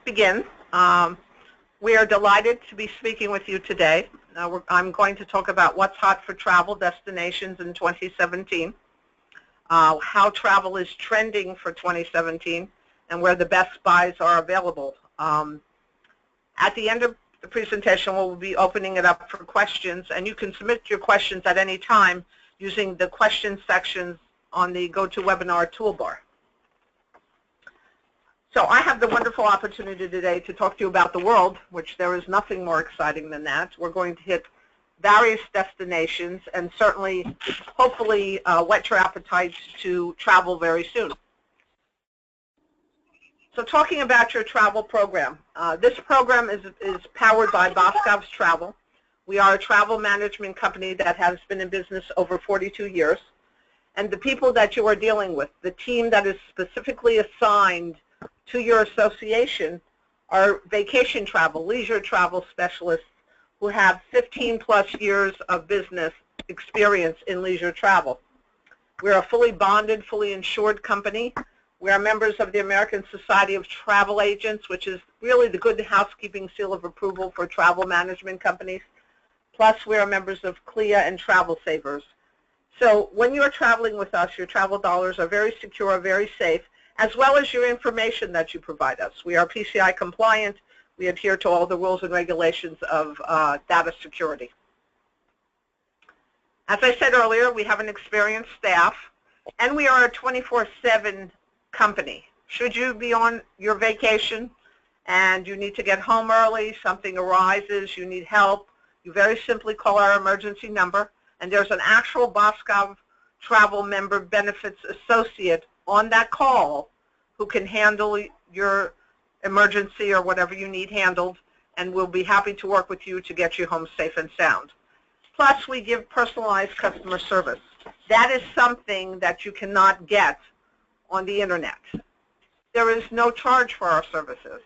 begin. We are delighted to be speaking with you today. I'm going to talk about what's hot for travel destinations in 2017, how travel is trending for 2017, and where the best buys are available. At the end of the presentation, we'll be opening it up for questions, and you can submit your questions at any time using the question sections on the GoToWebinar toolbar. So I have the wonderful opportunity today to talk to you about the world, which there is nothing more exciting than that. We're going to hit various destinations and certainly, hopefully, whet your appetite to travel very soon. So talking about your travel program, this program is powered by Boscov's Travel. We are a travel management company that has been in business over 42 years. And the people that you are dealing with, the team that is specifically assigned to your association, are vacation travel, leisure travel specialists who have 15-plus years of business experience in leisure travel. We're a fully bonded, fully insured company. We are members of the American Society of Travel Agents, which is really the good housekeeping seal of approval for travel management companies. Plus, we are members of CLIA and Travel Savers. So when you're traveling with us, your travel dollars are very secure, very safe, as well as your information that you provide us. We are PCI compliant. We adhere to all the rules and regulations of data security. As I said earlier, we have an experienced staff, and we are a 24/7 company. Should you be on your vacation and you need to get home early, something arises, you need help, you very simply call our emergency number, and there's an actual Boscov Travel Member Benefits Associate on that call who can handle your emergency or whatever you need handled, and we'll be happy to work with you to get you home safe and sound. Plus, we give personalized customer service. That is something that you cannot get on the internet. There is no charge for our services.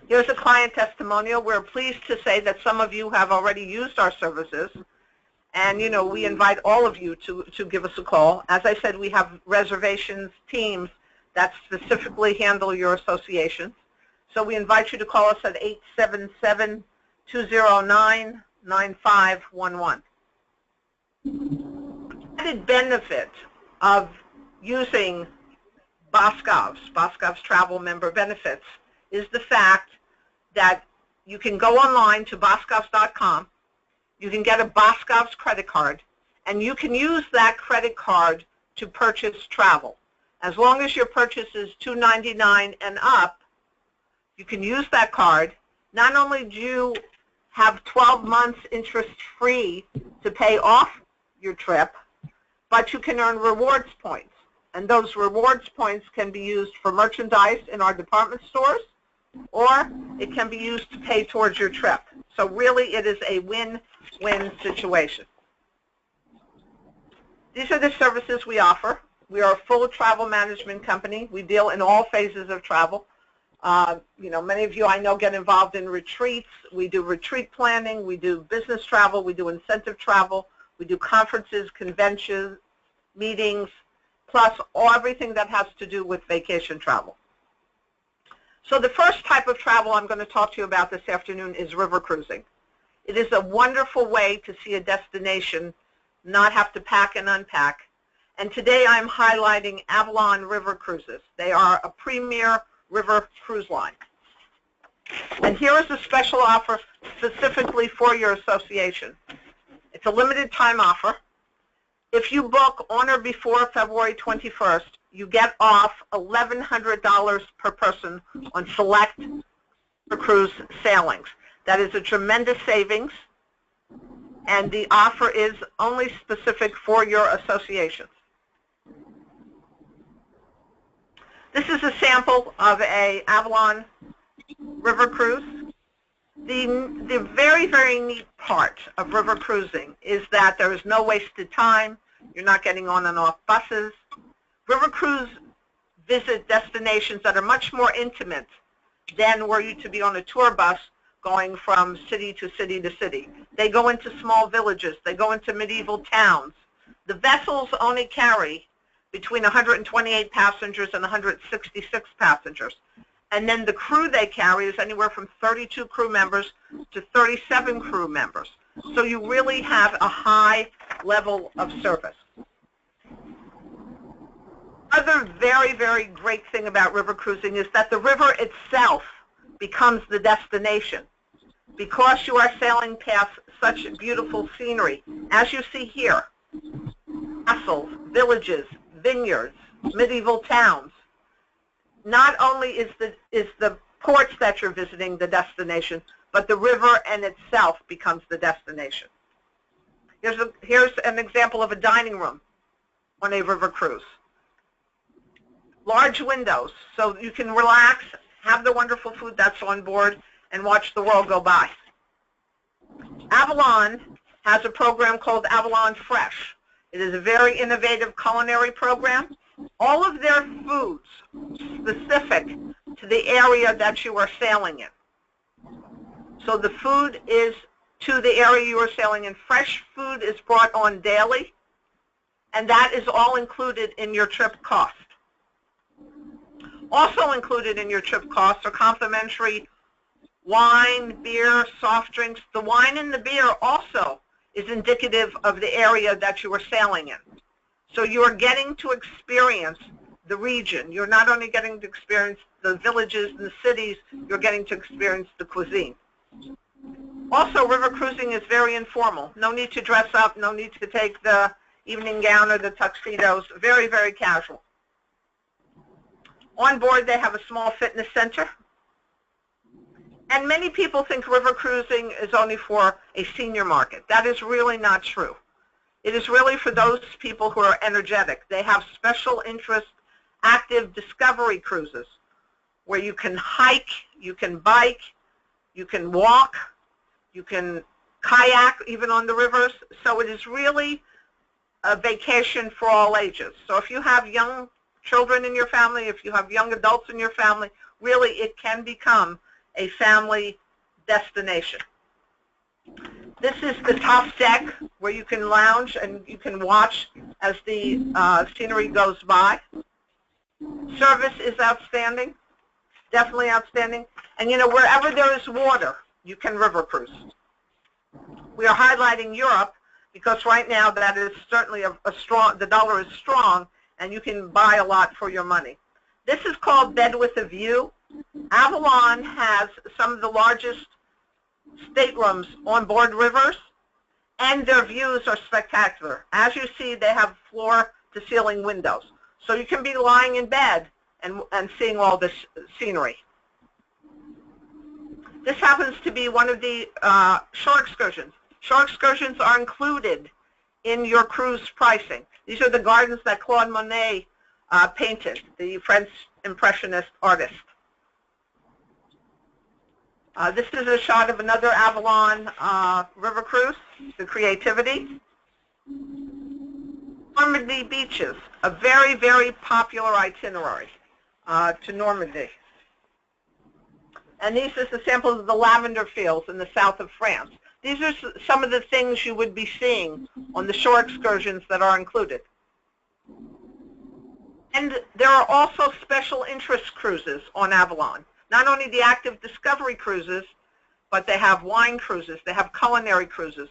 Here's a client testimonial. We're pleased to say that some of you have already used our services, and we invite all of you to give us a call. As I said, we have reservations teams that specifically handle your associations. So we invite you to call us at 877-209-9511. The added benefit of using Boscov's Travel Member Benefits is the fact that you can go online to boscovs.com, you can get a Boscov's credit card, and you can use that credit card to purchase travel. As long as your purchase is $299 and up, you can use that card. Not only do you have 12 months interest-free to pay off your trip, but you can earn rewards points. And those rewards points can be used for merchandise in our department stores, or it can be used to pay towards your trip. So really, it is a win-win situation. These are the services we offer. We are a full travel management company. We deal in all phases of travel. Many of you I know get involved in retreats. We do retreat planning. We do business travel. We do incentive travel. We do conferences, conventions, meetings, plus everything that has to do with vacation travel. So the first type of travel I'm going to talk to you about this afternoon is river cruising. It is a wonderful way to see a destination, not have to pack and unpack. And today I'm highlighting Avalon River Cruises. They are a premier river cruise line. And here is a special offer specifically for your association. It's a limited time offer. If you book on or before February 21st, you get off $1,100 per person on select cruise sailings. That is a tremendous savings, and the offer is only specific for your associations. This is a sample of a Avalon River Cruise. The very, very neat part of river cruising is that there is no wasted time. You're not getting on and off buses. River cruise visit destinations that are much more intimate than were you to be on a tour bus going from city to city to city. They go into small villages. They go into medieval towns. The vessels only carry between 128 passengers and 166 passengers. And then the crew they carry is anywhere from 32 crew members to 37 crew members. So you really have a high level of service. Other very, very great thing about river cruising is that the river itself becomes the destination. Because you are sailing past such beautiful scenery, as you see here, castles, villages, vineyards, medieval towns. Not only is the ports that you're visiting the destination, but the river in itself becomes the destination. Here's an example of a dining room on a river cruise. Large windows, so you can relax, have the wonderful food that's on board, and watch the world go by. Avalon has a program called Avalon Fresh. It is a very innovative culinary program. All of their foods specific to the area that you are sailing in. So the food is to the area you are sailing in. Fresh food is brought on daily, and that is all included in your trip cost. Also included in your trip costs are complimentary wine, beer, soft drinks. The wine and the beer also is indicative of the area that you are sailing in. So you are getting to experience the region. You're not only getting to experience the villages and the cities, you're getting to experience the cuisine. Also, river cruising is very informal. No need to dress up, no need to take the evening gown or the tuxedos. Very, very casual. On board, they have a small fitness center. And many people think river cruising is only for a senior market. That is really not true. It is really for those people who are energetic. They have special interest, active discovery cruises where you can hike, you can bike, you can walk, you can kayak even on the rivers. So it is really a vacation for all ages. So if you have young children in your family, if you have young adults in your family, really it can become a family destination. This is the top deck where you can lounge and you can watch as the scenery goes by. Service is outstanding, definitely outstanding. And you know, wherever there is water, you can river cruise. We are highlighting Europe because right now that is certainly a strong, the dollar is strong, and you can buy a lot for your money. This is called Bed with a View. Avalon has some of the largest staterooms on board rivers, and their views are spectacular. As you see, they have floor-to-ceiling windows. So you can be lying in bed and seeing all this scenery. This happens to be one of the shore excursions. Shore excursions are included in your cruise pricing. These are the gardens that Claude Monet painted, the French Impressionist artist. This is a shot of another Avalon river cruise, the Creativity. Normandy beaches, a very, very popular itinerary to Normandy. And these are the samples of the lavender fields in the south of France. These are some of the things you would be seeing on the shore excursions that are included. And there are also special interest cruises on Avalon. Not only the active discovery cruises, but they have wine cruises, they have culinary cruises,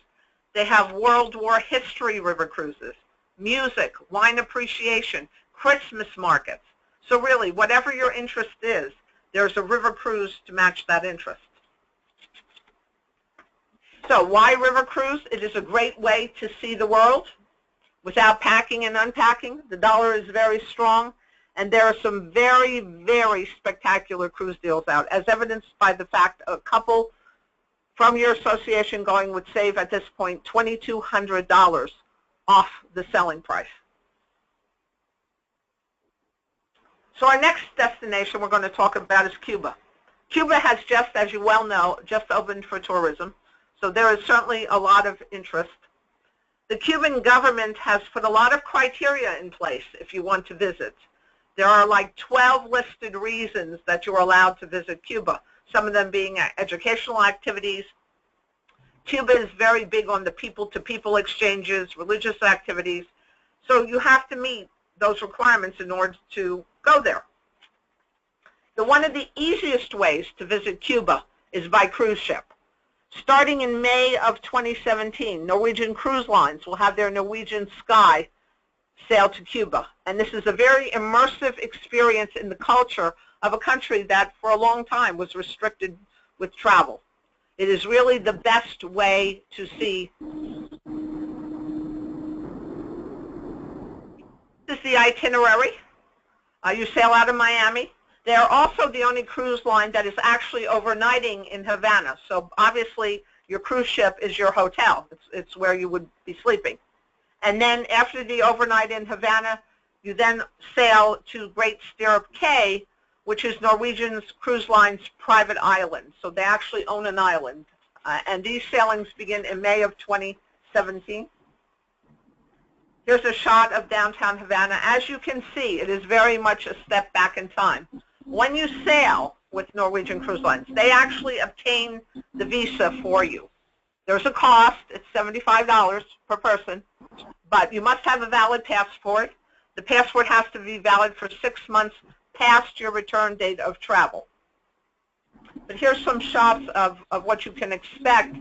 they have World War history river cruises, music, wine appreciation, Christmas markets. So really, whatever your interest is, there's a river cruise to match that interest. So why river cruise? It is a great way to see the world without packing and unpacking. The dollar is very strong, and there are some very, very spectacular cruise deals out, as evidenced by the fact a couple from your association going would save at this point $2,200 off the selling price. So our next destination we're going to talk about is Cuba. Cuba has just, as you well know, just opened for tourism. So there is certainly a lot of interest. The Cuban government has put a lot of criteria in place if you want to visit. There are like 12 listed reasons that you're allowed to visit Cuba, some of them being educational activities. Cuba is very big on the people-to-people exchanges, religious activities. So you have to meet those requirements in order to go there. One of the easiest ways to visit Cuba is by cruise ship. Starting in May of 2017, Norwegian Cruise Lines will have their Norwegian Sky sail to Cuba. And this is a very immersive experience in the culture of a country that for a long time was restricted with travel. It is really the best way to see. This is the itinerary. You sail out of Miami. They are also the only cruise line that is actually overnighting in Havana. So obviously your cruise ship is your hotel. It's where you would be sleeping. And then after the overnight in Havana, you then sail to Great Stirrup Cay, which is Norwegian Cruise Line's private island. So they actually own an island. And these sailings begin in May of 2017. Here's a shot of downtown Havana. As you can see, it is very much a step back in time. When you sail with Norwegian Cruise Lines, they actually obtain the visa for you. There's a cost. It's $75 per person, but you must have a valid passport. The passport has to be valid for 6 months past your return date of travel. But here's some shots of what you can expect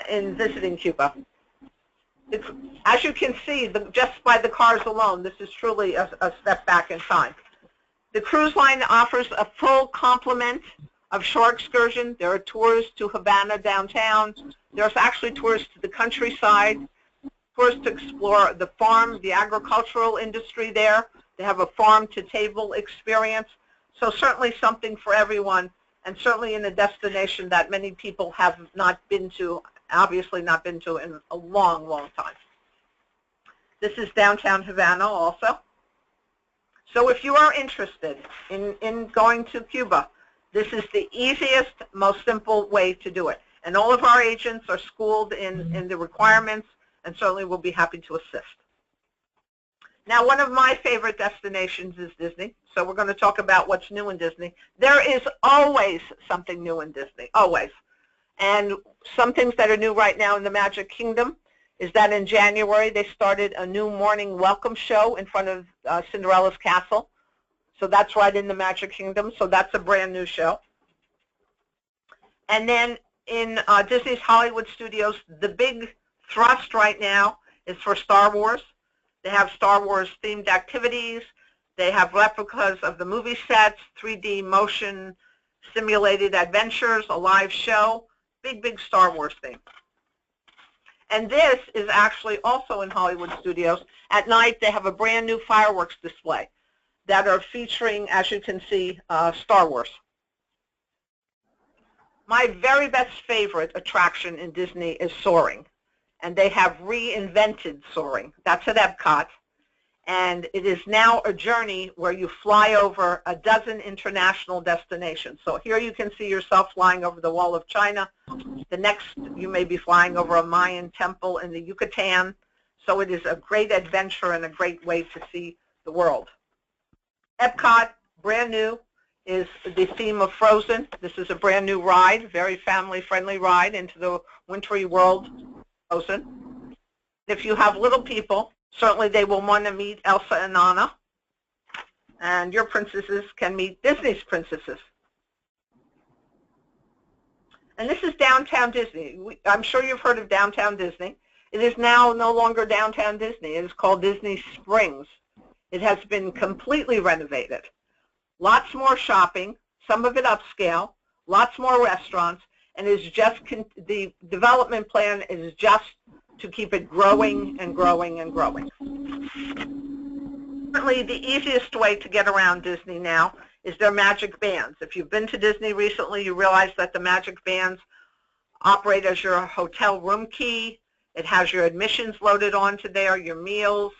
in visiting Cuba. As you can see, just by the cars alone, this is truly a step back in time. The cruise line offers a full complement of shore excursion. There are tours to Havana downtown. There's actually tours to the countryside, tours to explore the farm, the agricultural industry there. They have a farm-to-table experience. So certainly something for everyone, and certainly in a destination that many people have not been to, obviously not been to in a long, long time. This is downtown Havana also. So if you are interested in going to Cuba, this is the easiest, most simple way to do it. And all of our agents are schooled in the requirements and certainly will be happy to assist. Now, one of my favorite destinations is Disney. So we're going to talk about what's new in Disney. There is always something new in Disney, always. And some things that are new right now in the Magic Kingdom is that in January they started a new morning welcome show in front of Cinderella's castle. So that's right in the Magic Kingdom. So that's a brand new show. And then in Disney's Hollywood Studios, the big thrust right now is for Star Wars. They have Star Wars themed activities. They have replicas of the movie sets, 3D motion simulated adventures, a live show, big Star Wars theme. And this is actually also in Hollywood Studios. At night, they have a brand new fireworks display that are featuring, as you can see, Star Wars. My very best favorite attraction in Disney is Soaring. And they have reinvented Soaring. That's at Epcot. And it is now a journey where you fly over a dozen international destinations. So here you can see yourself flying over the Wall of China. The next, you may be flying over a Mayan temple in the Yucatan. So it is a great adventure and a great way to see the world. Epcot, brand new, is the theme of Frozen. This is a brand new ride, very family-friendly ride into the wintry world, Frozen. If you have little people, certainly they will want to meet Elsa and Anna. And your princesses can meet Disney's princesses. And this is Downtown Disney. I'm sure you've heard of Downtown Disney. It is now no longer Downtown Disney. It is called Disney Springs. It has been completely renovated. Lots more shopping, some of it upscale, lots more restaurants, and is just the development plan is just to keep it growing and growing and growing. Certainly the easiest way to get around Disney now is their Magic Bands. If you've been to Disney recently, you realize that the Magic Bands operate as your hotel room key. It has your admissions loaded onto there, your meals,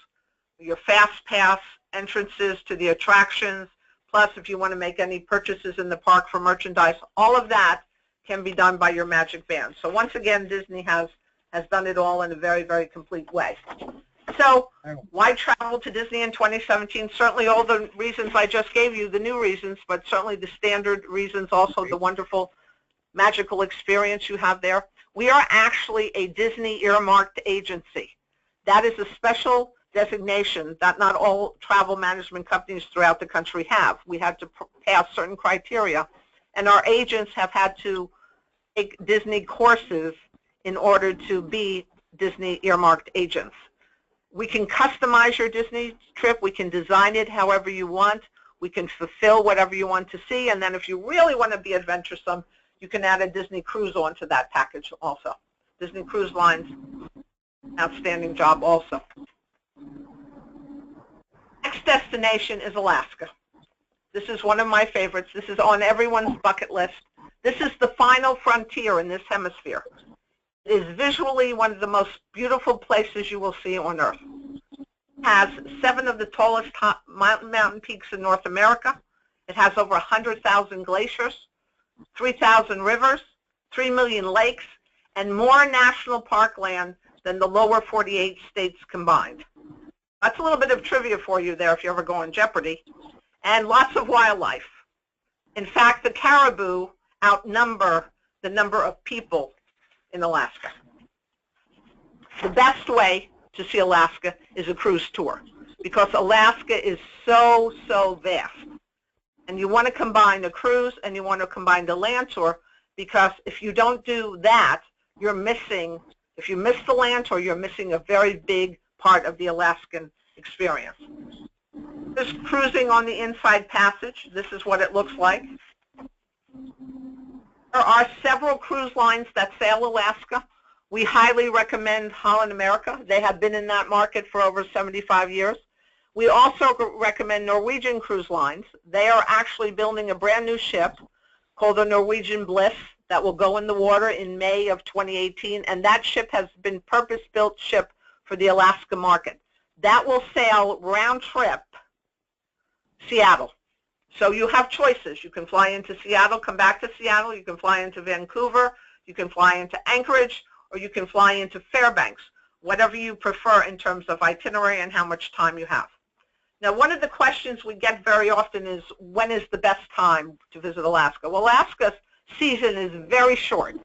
your fast pass entrances to the attractions, plus if you want to make any purchases in the park for merchandise, all of that can be done by your Magic Band. So once again, Disney has done it all in a very, very complete way. So why travel to Disney in 2017? Certainly all the reasons I just gave you, the new reasons, but certainly the standard reasons, also the wonderful magical experience you have there. We are actually a Disney earmarked agency. That is a special designation that not all travel management companies throughout the country have. We had to pass certain criteria, and our agents have had to take Disney courses in order to be Disney earmarked agents. We can customize your Disney trip. We can design it however you want. We can fulfill whatever you want to see, and then if you really want to be adventuresome, you can add a Disney cruise onto that package also. Disney Cruise Lines, outstanding job also. Next destination is Alaska. This is one of my favorites. This is on everyone's bucket list. This is the final frontier in this hemisphere. It is visually one of the most beautiful places you will see on Earth. It has 7 of the tallest mountain peaks in North America. It has over 100,000 glaciers, 3,000 rivers, 3 million lakes, and more national park land than the lower 48 states combined. That's a little bit of trivia for you there if you ever go on Jeopardy. And lots of wildlife. In fact, the caribou outnumber the number of people in Alaska. The best way to see Alaska is a cruise tour because Alaska is so, so vast. And you want to combine a cruise and you want to combine the land tour because if you don't do that, you're missing, if you miss the land tour, you're missing a very big part of the Alaskan experience. There's cruising on the Inside Passage. This is what it looks like. There are several cruise lines that sail Alaska. We highly recommend Holland America. They have been in that market for over 75 years. We also recommend Norwegian Cruise Lines. They are actually building a brand new ship called the Norwegian Bliss that will go in the water in May of 2018, and that ship has been purpose-built ship for the Alaska market. That will sail round trip Seattle. So you have choices. You can fly into Seattle, come back to Seattle, you can fly into Vancouver, you can fly into Anchorage, or you can fly into Fairbanks, whatever you prefer in terms of itinerary and how much time you have. Now, one of the questions we get very often is, when is the best time to visit Alaska? Well, Alaska's season is very short,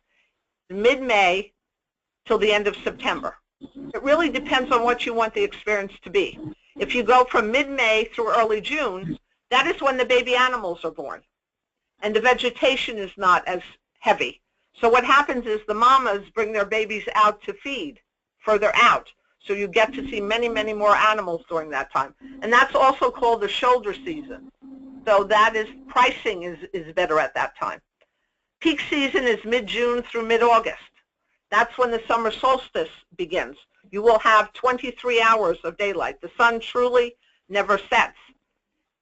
mid-May till the end of September. It really depends on what you want the experience to be. If you go from mid-May through early June, that is when the baby animals are born, and the vegetation is not as heavy. So what happens is the mamas bring their babies out to feed further out. So you get to see many, many more animals during that time. And that's also called the shoulder season. So that is, pricing is better at that time. Peak season is mid-June through mid-August. That's when the summer solstice begins. You will have 23 hours of daylight. The sun truly never sets.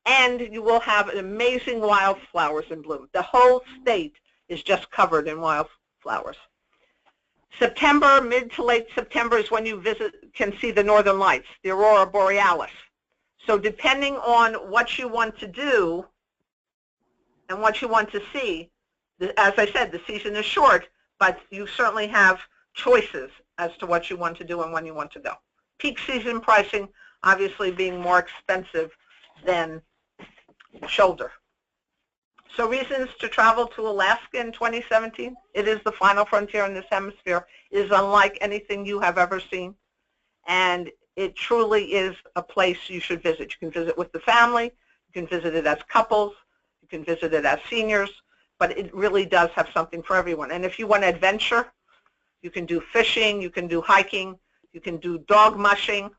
And you will have amazing wildflowers in bloom. The whole state is just covered in wildflowers. September, mid to late September is when you can see the northern lights, the aurora borealis. So depending on what you want to do and what you want to see, as I said, the season is short, but you certainly have choices as to what you want to do and when you want to go. Peak season pricing obviously being more expensive than shoulder. So reasons to travel to Alaska in 2017. It is the final frontier in this hemisphere. It is unlike anything you have ever seen. And it truly is a place you should visit. You can visit with the family. You can visit it as couples. You can visit it as seniors. But it really does have something for everyone. And if you want adventure, you can do fishing. You can do hiking. You can do dog mushing.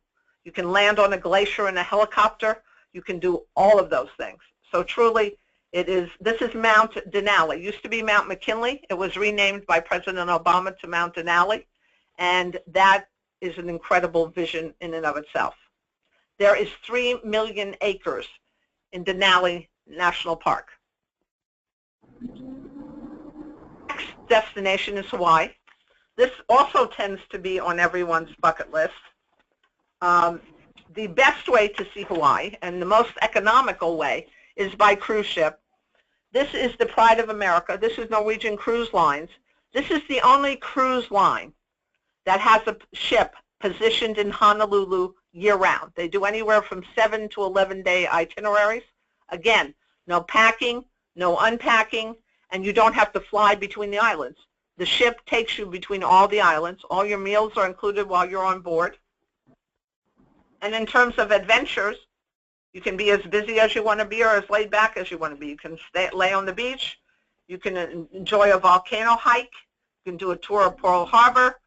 You can land on a glacier in a helicopter. You can do all of those things. So truly, this is Mount Denali. It used to be Mount McKinley. It was renamed by President Obama to Mount Denali, and that is an incredible vision in and of itself. There is 3 million acres in Denali National Park. Next destination is Hawaii. This also tends to be on everyone's bucket list. The best way to see Hawaii, and the most economical way, is by cruise ship. This is the Pride of America. This is Norwegian Cruise Lines. This is the only cruise line that has a ship positioned in Honolulu year-round. They do anywhere from 7 to 11-day itineraries. Again, no packing, no unpacking, and you don't have to fly between the islands. The ship takes you between all the islands. All your meals are included while you're on board. And in terms of adventures, you can be as busy as you want to be or as laid back as you want to be. You can lay on the beach. You can enjoy a volcano hike. You can do a tour of Pearl Harbor.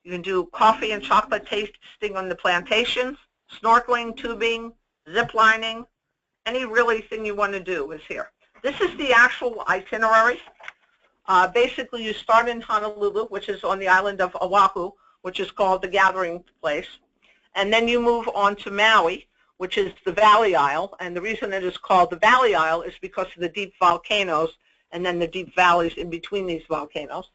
You can do coffee and chocolate tasting on the plantations, snorkeling, tubing, zip lining. Any really thing you want to do is here. This is the actual itinerary. Basically, you start in Honolulu, which is on the island of Oahu, which is called the Gathering Place. And then you move on to Maui, which is the Valley Isle. And the reason it is called the Valley Isle is because of the deep volcanoes and then the deep valleys in between these volcanoes.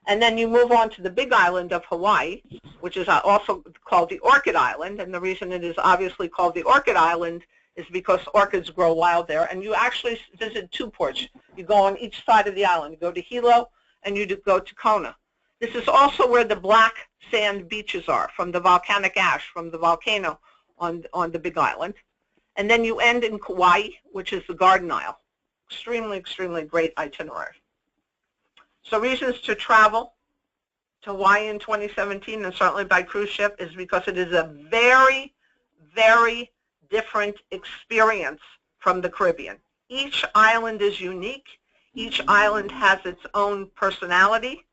And then you move on to the big island of Hawaii, which is also called the Orchid Island. And the reason it is obviously called the Orchid Island is because orchids grow wild there. And you actually visit two ports. You go on each side of the island. You go to Hilo and you go to Kona. This is also where the black sand beaches are from the volcanic ash from the volcano on the big island. And then you end in Kauai, which is the Garden Isle. Extremely, extremely great itinerary. So reasons to travel to Hawaii in 2017, and certainly by cruise ship, is because it is a very, very different experience from the Caribbean. Each island is unique. Each island has its own personality.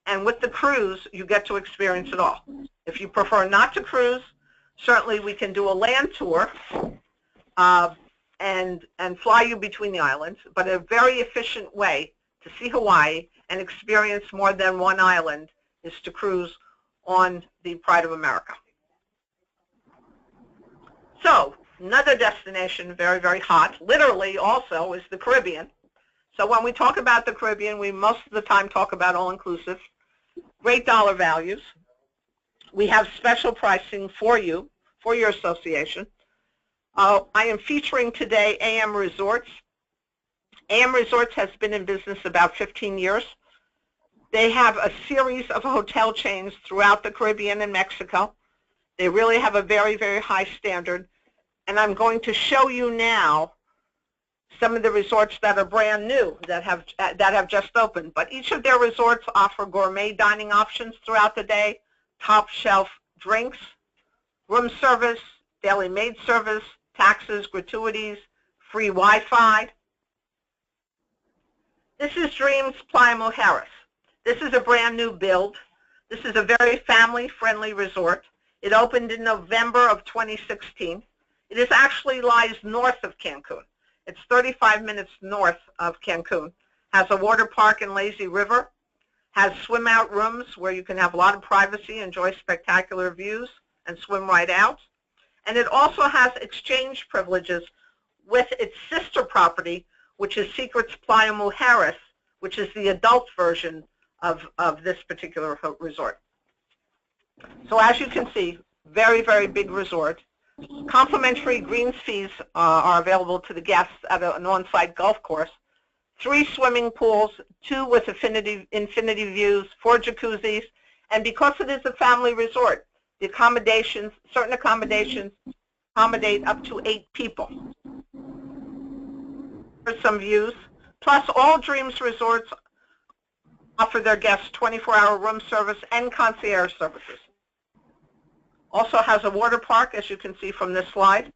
And with the cruise, you get to experience it all. If you prefer not to cruise, certainly we can do a land tour and fly you between the islands, but a very efficient way to see Hawaii and experience more than one island is to cruise on the Pride of America. So another destination, very, very hot, literally also, is the Caribbean. So when we talk about the Caribbean, we most of the time talk about all-inclusive, great dollar values. We have special pricing for you, for your association. I am featuring today AM Resorts. AM Resorts has been in business about 15 years. They have a series of hotel chains throughout the Caribbean and Mexico. They really have a very, very high standard. And I'm going to show you now some of the resorts that are brand new, that have just opened. But each of their resorts offer gourmet dining options throughout the day, top shelf drinks, room service, daily maid service, taxes, gratuities, free Wi-Fi. This is Dreams Playa Mujeres. This is a brand new build. This is a very family-friendly resort. It opened in November of 2016. It actually lies north of Cancun. It's 35 minutes north of Cancun. Has a water park and lazy river. Has swim-out rooms where you can have a lot of privacy, enjoy spectacular views, and swim right out. And it also has exchange privileges with its sister property, which is Secrets Playa Mujeres, which is the adult version of this particular resort. So as you can see, very, very big resort. Complimentary greens fees are available to the guests at an on-site golf course. 3 swimming pools, 2 with infinity views, 4 jacuzzis, and because it is a family resort, the accommodations, certain accommodations accommodate up to 8 people. Here's some views. Plus, all Dreams resorts offer their guests 24-hour room service and concierge services. Also has a water park, as you can see from this slide.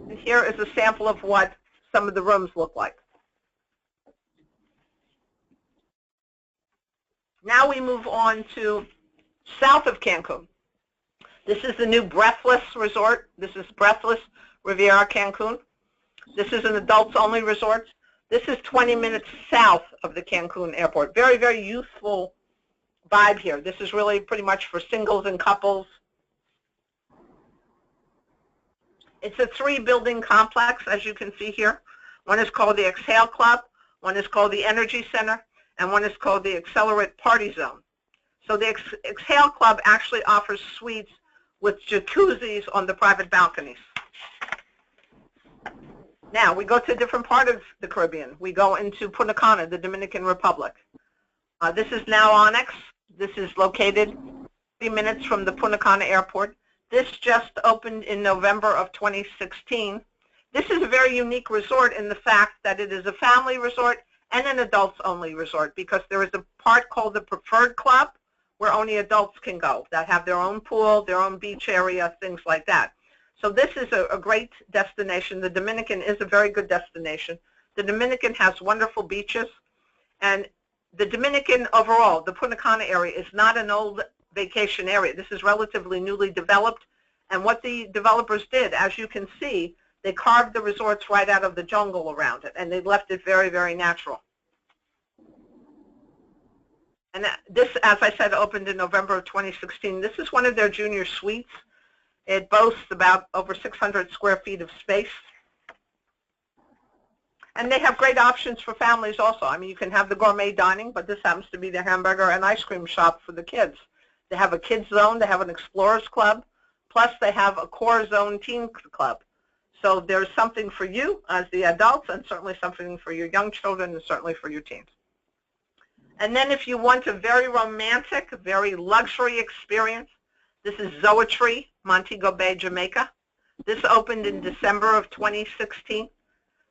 And here is a sample of what some of the rooms look like. Now we move on to south of Cancun. This is the new Breathless Resort. This is Breathless Riviera Cancun. This is an adults-only resort. This is 20 minutes south of the Cancun airport. Very, very youthful vibe here. This is really pretty much for singles and couples. It's a 3-building complex, as you can see here. One is called the Exhale Club, one is called the Energy Center, and one is called the Accelerate Party Zone. So the Exhale Club actually offers suites with jacuzzis on the private balconies. Now, we go to a different part of the Caribbean. We go into Punta Cana, the Dominican Republic. This is now Onyx. This is located 3 minutes from the Punta Cana airport. This just opened in November of 2016. This is a very unique resort in the fact that it is a family resort and an adults-only resort because there is a part called the Preferred Club where only adults can go, that have their own pool, their own beach area, things like that. So this is a great destination. The Dominican is a very good destination. The Dominican has wonderful beaches, and the Dominican overall, the Punta Cana area, is not an old vacation area. This is relatively newly developed, and what the developers did, as you can see, they carved the resorts right out of the jungle around it, and they left it very, very natural. And this, as I said, opened in November of 2016. This is one of their junior suites. It boasts about over 600 square feet of space. And they have great options for families also. I mean, you can have the gourmet dining, but this happens to be the hamburger and ice cream shop for the kids. They have a kids zone. They have an explorers club. Plus, they have a core zone teen club. So there's something for you as the adults, and certainly something for your young children, and certainly for your teens. And then if you want a very romantic, very luxury experience, this is Zoetree, Montego Bay, Jamaica. This opened in December of 2016.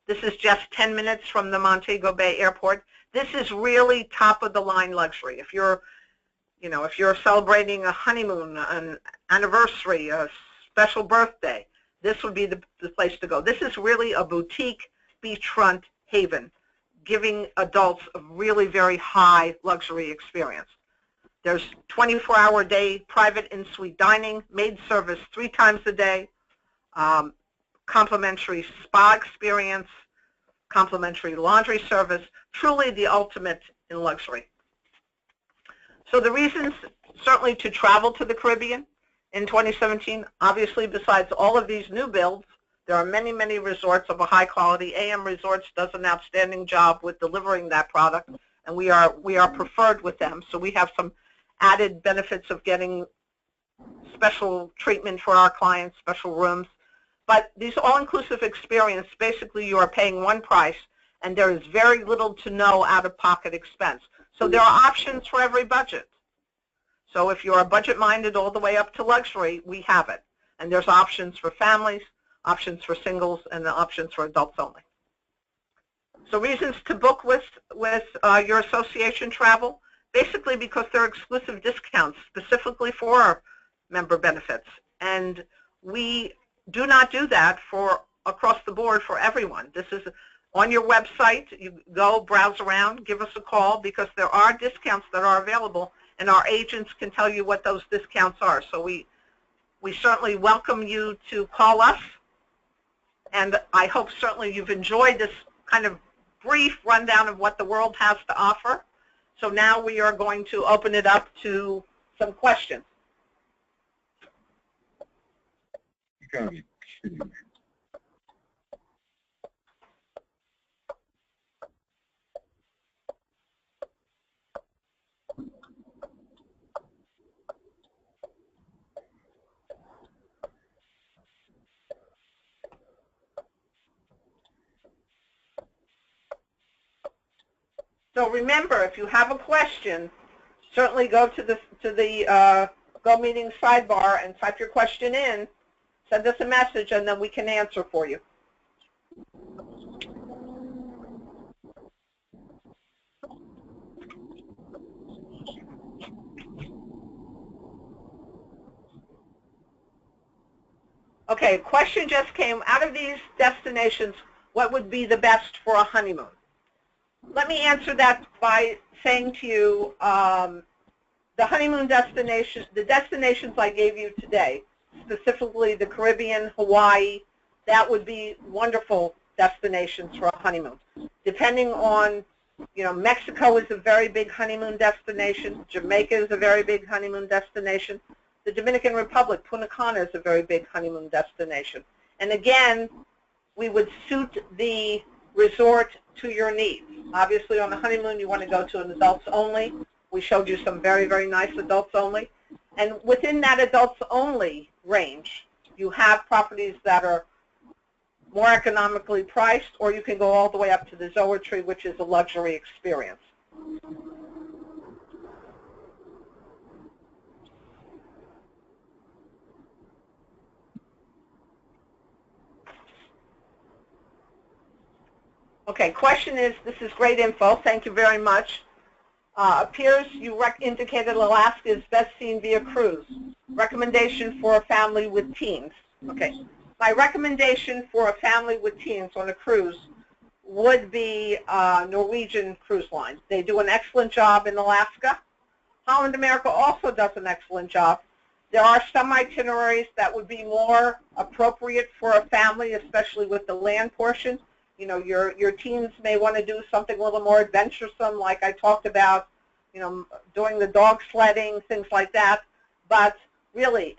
This is just 10 minutes from the Montego Bay Airport. This is really top-of-the-line luxury. If you're celebrating a honeymoon, an anniversary, a special birthday, this would be the place to go. This is really a boutique beachfront haven, giving adults a really very high luxury experience. There's 24-hour-a-day private in-suite dining, maid service 3 times a day, complimentary spa experience, complimentary laundry service, truly the ultimate in luxury. So the reasons certainly to travel to the Caribbean in 2017, obviously besides all of these new builds, there are many, many resorts of a high quality. AM Resorts does an outstanding job with delivering that product, and we are preferred with them. So we have some added benefits of getting special treatment for our clients, special rooms. But these all-inclusive experience, basically you are paying one price, and there is very little to no out-of-pocket expense. So there are options for every budget. So if you are budget-minded all the way up to luxury, we have it. And there's options for families, options for singles, and options for adults only. So reasons to book with your association travel, basically because there are exclusive discounts specifically for our member benefits. And we do not do that for across the board for everyone. This is on your website. You go browse around, give us a call, because there are discounts that are available, and our agents can tell you what those discounts are. So we certainly welcome you to call us, and I hope certainly you've enjoyed this kind of brief rundown of what the world has to offer. So now we are going to open it up to some questions. You gotta be kidding me. So remember, if you have a question, certainly go to the Go Meeting sidebar and type your question in, send us a message, and then we can answer for you. Okay, question just came. Out of these destinations, what would be the best for a honeymoon? Let me answer that by saying to you, the honeymoon destinations, the destinations I gave you today, specifically the Caribbean, Hawaii, that would be wonderful destinations for a honeymoon. Depending on, Mexico is a very big honeymoon destination. Jamaica is a very big honeymoon destination. The Dominican Republic, Punta Cana, is a very big honeymoon destination. And again, we would suit the resort to your needs. Obviously, on a honeymoon, you want to go to an adults only. We showed you some very, very nice adults only. And within that adults only range, you have properties that are more economically priced, or you can go all the way up to the Zoetree, which is a luxury experience. Okay, question is, this is great info, thank you very much. Appears you indicated Alaska is best seen via cruise. Recommendation for a family with teens. Okay. My recommendation for a family with teens on a cruise would be Norwegian Cruise Line. They do an excellent job in Alaska. Holland America also does an excellent job. There are some itineraries that would be more appropriate for a family, especially with the land portion. You know, your teens may want to do something a little more adventuresome, like I talked about, you know, doing the dog sledding, things like that. But really,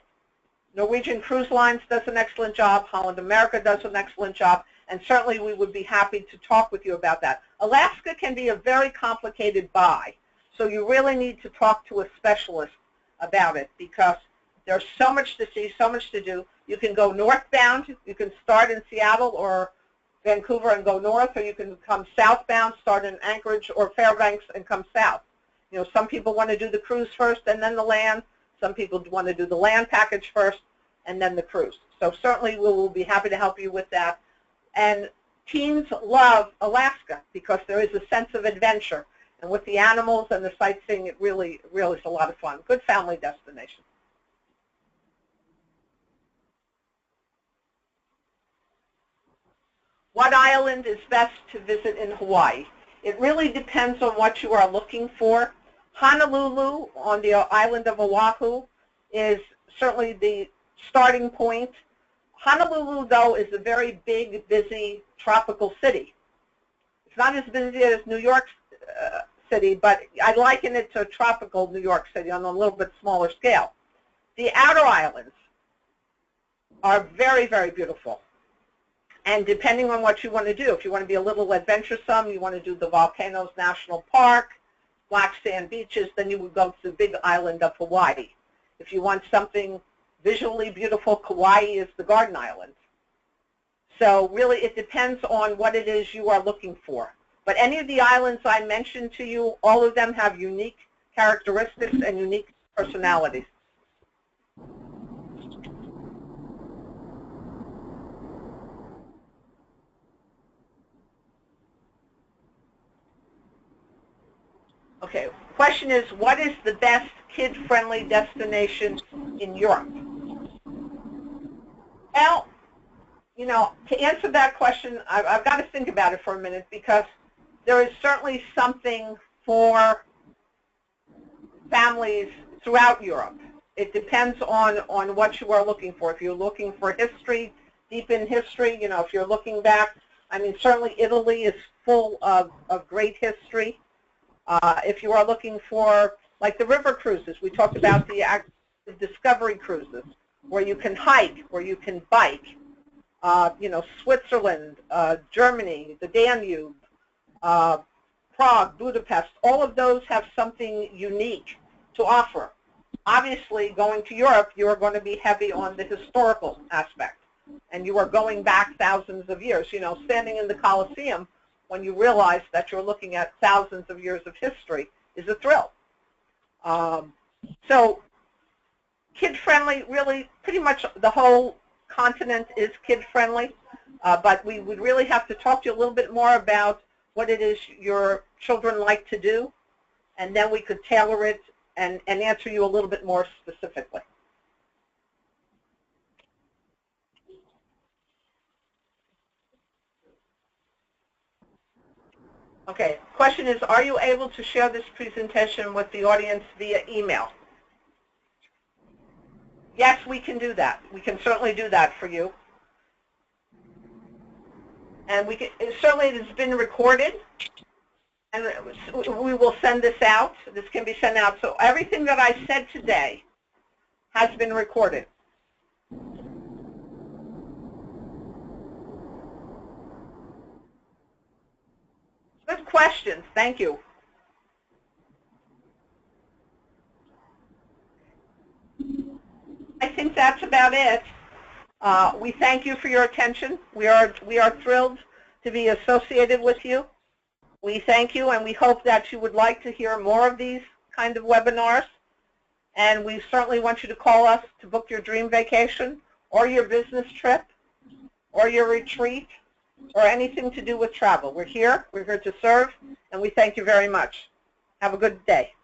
Norwegian Cruise Lines does an excellent job. Holland America does an excellent job. And certainly we would be happy to talk with you about that. Alaska can be a very complicated buy. So you really need to talk to a specialist about it because there's so much to see, so much to do. You can go northbound. You can start in Seattle or Vancouver and go north, or you can come southbound, start in Anchorage or Fairbanks and come south. You know, some people want to do the cruise first and then the land. Some people want to do the land package first and then the cruise. So certainly we will be happy to help you with that. And teens love Alaska because there is a sense of adventure. And with the animals and the sightseeing, it really is a lot of fun. Good family destination. What island is best to visit in Hawaii? It really depends on what you are looking for. Honolulu on the island of Oahu is certainly the starting point. Honolulu, though, is a very big, busy, tropical city. It's not as busy as New York City, but I liken it to a tropical New York City on a little bit smaller scale. The outer islands are very, very beautiful. And depending on what you want to do, if you want to be a little adventuresome, you want to do the Volcanoes National Park, black sand beaches, then you would go to the big island of Hawaii. If you want something visually beautiful, Kauai is the Garden Island. So really it depends on what it is you are looking for. But any of the islands I mentioned to you, all of them have unique characteristics and unique personalities. Okay, question is, what is the best kid-friendly destination in Europe? Well, you know, to answer that question, I've got to think about it for a minute because there is certainly something for families throughout Europe. It depends on what you are looking for. If you're looking for history, deep in history, you know, if you're looking back, I mean, certainly Italy is full of great history. If you are looking for, like the river cruises, we talked about the discovery cruises, where you can hike, where you can bike. You know, Switzerland, Germany, the Danube, Prague, Budapest, all of those have something unique to offer. Obviously, going to Europe, you are going to be heavy on the historical aspect, and you are going back thousands of years. You know, standing in the Colosseum, when you realize that you're looking at thousands of years of history, is a thrill. So kid-friendly, really, pretty much the whole continent is kid-friendly, but we would really have to talk to you a little bit more about what it is your children like to do, and then we could tailor it and answer you a little bit more specifically. Okay, question is, are you able to share this presentation with the audience via email? Yes, we can do that. We can certainly do that for you. And we can, certainly it has been recorded, and we will send this out. This can be sent out. So everything that I said today has been recorded. Good questions. Thank you. I think that's about it. We thank you for your attention. We are thrilled to be associated with you. We thank you, and we hope that you would like to hear more of these kind of webinars. And we certainly want you to call us to book your dream vacation or your business trip or your retreat or anything to do with travel. We're here to serve, and we thank you very much. Have a good day.